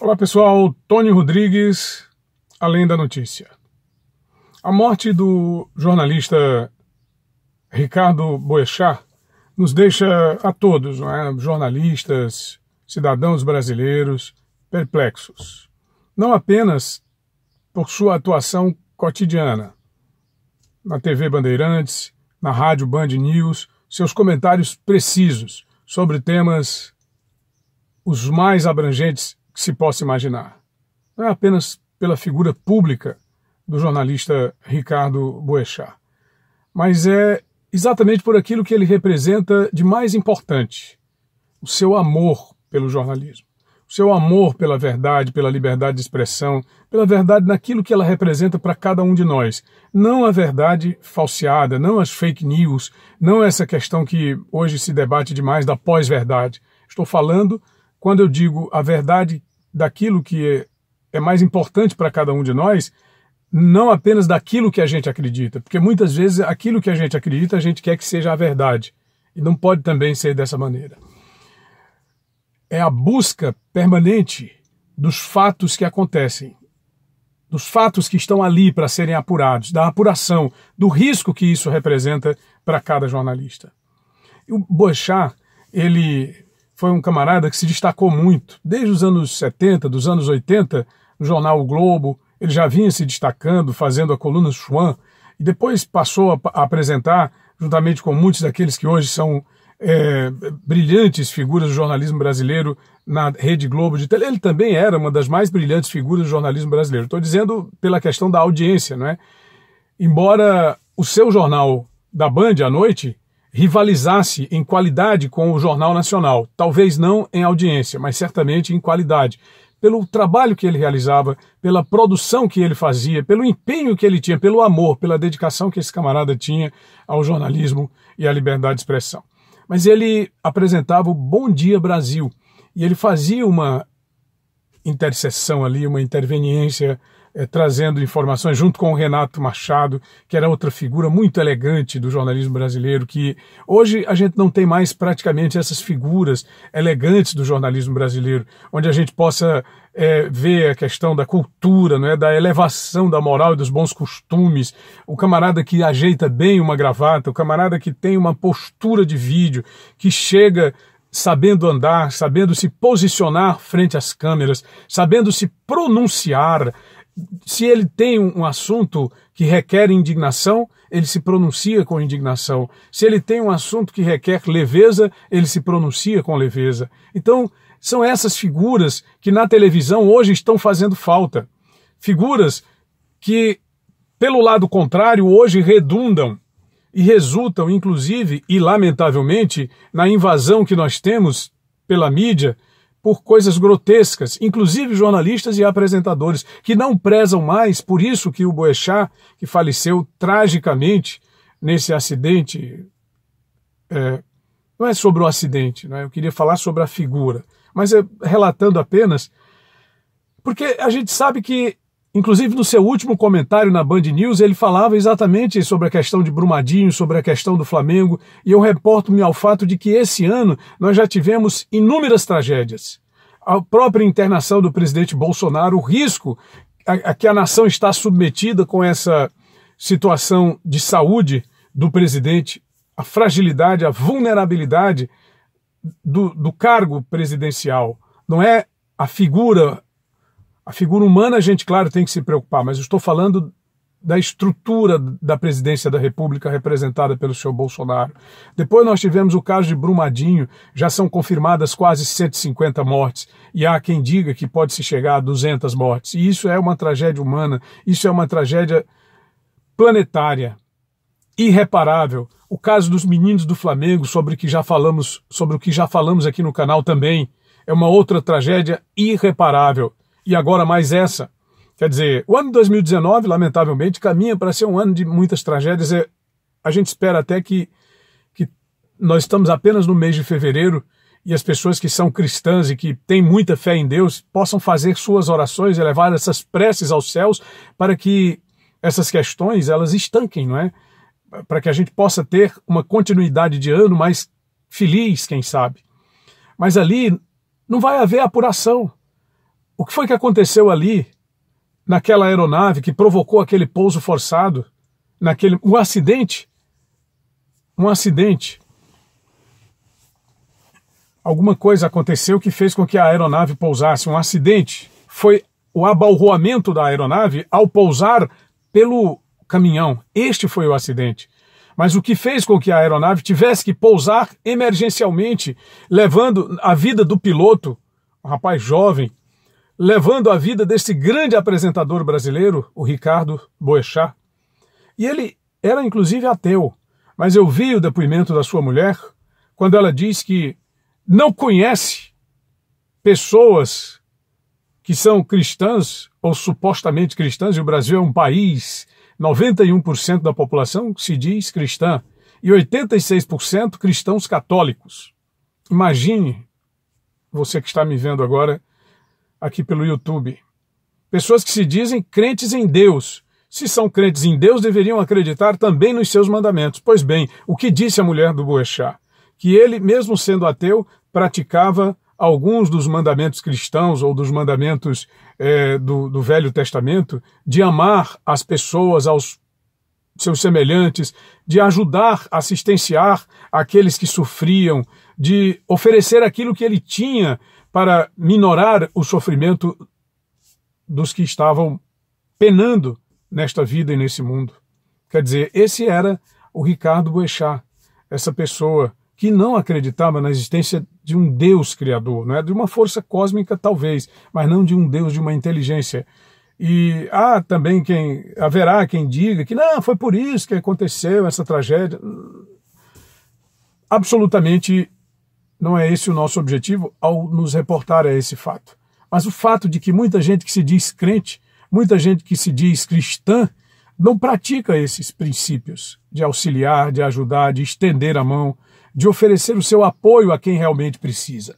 Olá pessoal, Tony Rodrigues, Além da Notícia. A morte do jornalista Ricardo Boechat nos deixa a todos, não é? Jornalistas, cidadãos brasileiros, perplexos. Não apenas por sua atuação cotidiana na TV Bandeirantes, na Rádio Band News, seus comentários precisos sobre temas os mais abrangentes que se possa imaginar. Não é apenas pela figura pública do jornalista Ricardo Boechat, mas é exatamente por aquilo que ele representa de mais importante, o seu amor pelo jornalismo, o seu amor pela verdade, pela liberdade de expressão, pela verdade naquilo que ela representa para cada um de nós. Não a verdade falseada, não as fake news, não essa questão que hoje se debate demais da pós-verdade. Estou falando, quando eu digo a verdade daquilo que é mais importante para cada um de nós, não apenas daquilo que a gente acredita, porque muitas vezes aquilo que a gente acredita a gente quer que seja a verdade, e não pode também ser dessa maneira. É a busca permanente dos fatos que acontecem, dos fatos que estão ali para serem apurados, da apuração, do risco que isso representa para cada jornalista. E o Boechat, ele foi um camarada que se destacou muito, desde os anos 70, dos anos 80, no jornal O Globo. Ele já vinha se destacando, fazendo a coluna Chuan, e depois passou a apresentar, juntamente com muitos daqueles que hoje são brilhantes figuras do jornalismo brasileiro na Rede Globo de tele. Ele também era uma das mais brilhantes figuras do jornalismo brasileiro. Estou dizendo pela questão da audiência, não é? Embora o seu jornal da Band à noite rivalizasse em qualidade com o Jornal Nacional, talvez não em audiência, mas certamente em qualidade, pelo trabalho que ele realizava, pela produção que ele fazia, pelo empenho que ele tinha, pelo amor, pela dedicação que esse camarada tinha ao jornalismo e à liberdade de expressão. Mas ele apresentava o Bom Dia Brasil, e ele fazia uma interseção ali, uma interveniência, trazendo informações junto com o Renato Machado, que era outra figura muito elegante do jornalismo brasileiro, que hoje a gente não tem mais praticamente essas figuras elegantes do jornalismo brasileiro, onde a gente possa ver a questão da cultura, não é? Da elevação da moral e dos bons costumes, o camarada que ajeita bem uma gravata, o camarada que tem uma postura de vídeo, que chega sabendo andar, sabendo se posicionar frente às câmeras, sabendo se pronunciar. Se ele tem um assunto que requer indignação, ele se pronuncia com indignação. Se ele tem um assunto que requer leveza, ele se pronuncia com leveza. Então, são essas figuras que na televisão hoje estão fazendo falta. Figuras que, pelo lado contrário, hoje redundam e resultam, inclusive, e lamentavelmente, na invasão que nós temos pela mídia, por coisas grotescas, inclusive jornalistas e apresentadores, que não prezam mais. Por isso que o Boechat, que faleceu tragicamente nesse acidente, não é sobre o acidente, não é? Eu queria falar sobre a figura, mas relatando apenas, porque a gente sabe que, inclusive no seu último comentário na Band News, ele falava exatamente sobre a questão de Brumadinho, sobre a questão do Flamengo, e eu reporto-me ao fato de que esse ano nós já tivemos inúmeras tragédias. A própria internação do presidente Bolsonaro, o risco a que a nação está submetida com essa situação de saúde do presidente, a fragilidade, a vulnerabilidade do cargo presidencial. Não é a figura humana, a gente, claro, tem que se preocupar, mas eu estou falando da estrutura da presidência da República representada pelo senhor Bolsonaro. Depois nós tivemos o caso de Brumadinho, já são confirmadas quase 150 mortes, e há quem diga que pode se chegar a 200 mortes. E isso é uma tragédia humana, isso é uma tragédia planetária, irreparável. O caso dos meninos do Flamengo, sobre o que já falamos aqui no canal também, é uma outra tragédia irreparável. E agora mais essa. Quer dizer, o ano de 2019, lamentavelmente, caminha para ser um ano de muitas tragédias. A gente espera até que nós estamos apenas no mês de fevereiro e as pessoas que são cristãs e que têm muita fé em Deus possam fazer suas orações e levar essas preces aos céus para que essas questões elas estanquem, não é? Para que a gente possa ter uma continuidade de ano mais feliz, quem sabe. Mas ali não vai haver apuração. O que foi que aconteceu ali, naquela aeronave que provocou aquele pouso forçado, um acidente? Um acidente. Alguma coisa aconteceu que fez com que a aeronave pousasse. Um acidente. Foi o abalroamento da aeronave ao pousar pelo caminhão. Este foi o acidente. Mas o que fez com que a aeronave tivesse que pousar emergencialmente, levando a vida do piloto, um rapaz jovem, levando a vida desse grande apresentador brasileiro, o Ricardo Boechat. E ele era inclusive ateu, mas eu vi o depoimento da sua mulher quando ela diz que não conhece pessoas que são cristãs ou supostamente cristãs, e o Brasil é um país, 91% da população se diz cristã e 86% cristãos católicos. Imagine, você que está me vendo agora aqui pelo YouTube, pessoas que se dizem crentes em Deus. Se são crentes em Deus, deveriam acreditar também nos seus mandamentos. Pois bem, o que disse a mulher do Boechat? Que ele, mesmo sendo ateu, praticava alguns dos mandamentos cristãos ou dos mandamentos do Velho Testamento, de amar as pessoas, aos seus semelhantes, de ajudar, assistenciar aqueles que sofriam, de oferecer aquilo que ele tinha para minorar o sofrimento dos que estavam penando nesta vida e nesse mundo. Quer dizer, esse era o Ricardo Boechat, essa pessoa que não acreditava na existência de um Deus criador, não é? De uma força cósmica talvez, mas não de um Deus, de uma inteligência. E também haverá quem diga que não, foi por isso que aconteceu essa tragédia. Absolutamente não é esse o nosso objetivo ao nos reportar a esse fato. Mas o fato de que muita gente que se diz crente, muita gente que se diz cristã, não pratica esses princípios de auxiliar, de ajudar, de estender a mão, de oferecer o seu apoio a quem realmente precisa.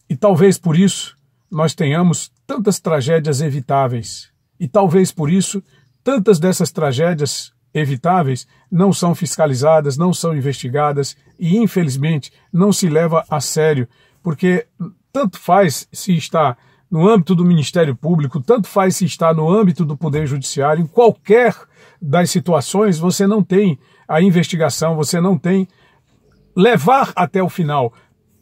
E talvez por isso nós tenhamos tantas tragédias evitáveis. E talvez por isso tantas dessas tragédias evitáveis não são fiscalizadas, não são investigadas e, infelizmente, não se leva a sério, porque tanto faz se está no âmbito do Ministério Público, tanto faz se está no âmbito do Poder Judiciário, em qualquer das situações você não tem a investigação, você não tem levar até o final,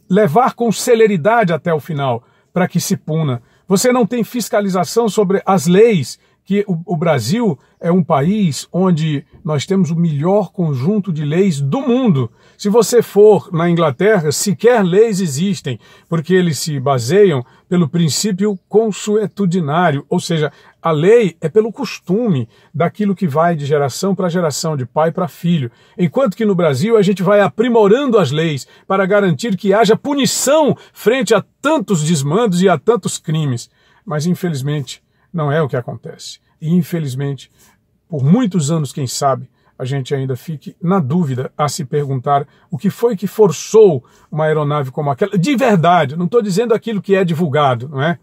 levar com celeridade até o final, para que se puna. Você não tem fiscalização sobre as leis, que o Brasil é um país onde nós temos o melhor conjunto de leis do mundo. Se você for na Inglaterra, sequer leis existem, porque eles se baseiam pelo princípio consuetudinário, ou seja, a lei é pelo costume daquilo que vai de geração para geração, de pai para filho. Enquanto que no Brasil a gente vai aprimorando as leis para garantir que haja punição frente a tantos desmandos e a tantos crimes. Mas infelizmente não é o que acontece. E infelizmente, por muitos anos, quem sabe, a gente ainda fique na dúvida a se perguntar o que foi que forçou uma aeronave como aquela. De verdade, não estou dizendo aquilo que é divulgado, não é?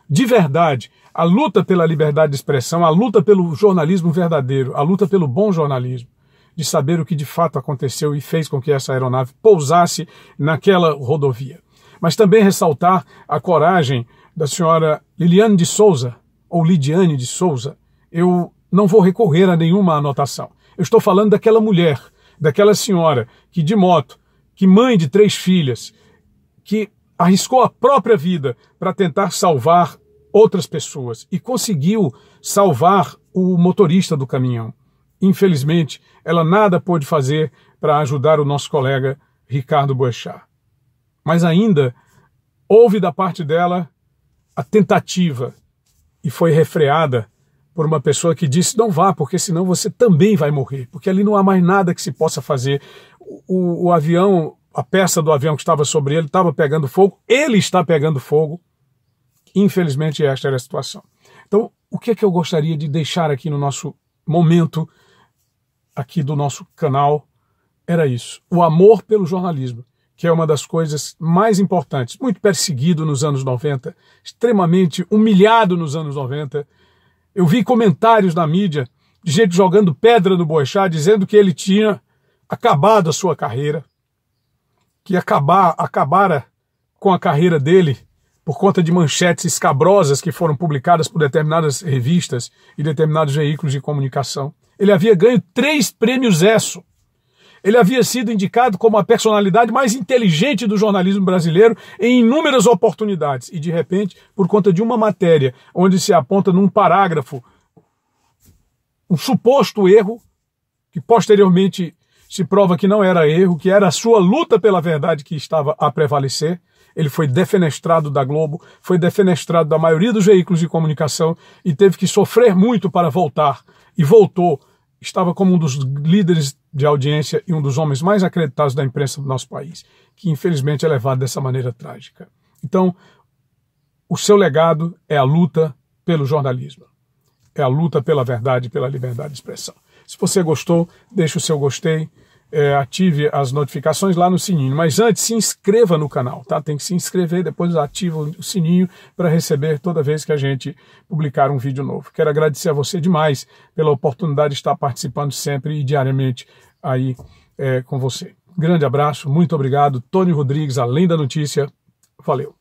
De verdade, a luta pela liberdade de expressão, a luta pelo jornalismo verdadeiro, a luta pelo bom jornalismo, de saber o que de fato aconteceu e fez com que essa aeronave pousasse naquela rodovia. Mas também ressaltar a coragem da senhora Liliane de Souza, ou Lidiane de Souza. Eu não vou recorrer a nenhuma anotação. Eu estou falando daquela mulher, daquela senhora que de moto, que mãe de 3 filhas, que arriscou a própria vida para tentar salvar outras pessoas e conseguiu salvar o motorista do caminhão. Infelizmente, ela nada pôde fazer para ajudar o nosso colega Ricardo Boechat. Mas ainda houve da parte dela a tentativa, e foi refreada por uma pessoa que disse: não vá, porque senão você também vai morrer, porque ali não há mais nada que se possa fazer. O avião, a peça do avião que estava sobre ele estava pegando fogo, ele está pegando fogo. Infelizmente esta era a situação. Então, o que é que eu gostaria de deixar aqui no nosso momento, aqui do nosso canal, era isso: o amor pelo jornalismo, que é uma das coisas mais importantes, muito perseguido nos anos 90, extremamente humilhado nos anos 90. Eu vi comentários na mídia de gente jogando pedra no Boechat, dizendo que ele tinha acabado a sua carreira, que acabara com a carreira dele por conta de manchetes escabrosas que foram publicadas por determinadas revistas e determinados veículos de comunicação. Ele havia ganho 3 prêmios ESSO. Ele havia sido indicado como a personalidade mais inteligente do jornalismo brasileiro em inúmeras oportunidades. E, de repente, por conta de uma matéria onde se aponta num parágrafo um suposto erro, que posteriormente se prova que não era erro, que era a sua luta pela verdade que estava a prevalecer, ele foi defenestrado da Globo, foi defenestrado da maioria dos veículos de comunicação e teve que sofrer muito para voltar. E voltou. Estava como um dos líderes de audiência e um dos homens mais acreditados da imprensa do nosso país, que infelizmente é levado dessa maneira trágica. Então, o seu legado é a luta pelo jornalismo. É a luta pela verdade e pela liberdade de expressão. Se você gostou, deixe o seu gostei, ative as notificações lá no sininho. Mas antes, se inscreva no canal, tá? Tem que se inscrever, depois ativa o sininho para receber toda vez que a gente publicar um vídeo novo. Quero agradecer a você demais pela oportunidade de estar participando sempre e diariamente aí com você. Grande abraço, muito obrigado. Tony Rodrigues, Além da Notícia. Valeu.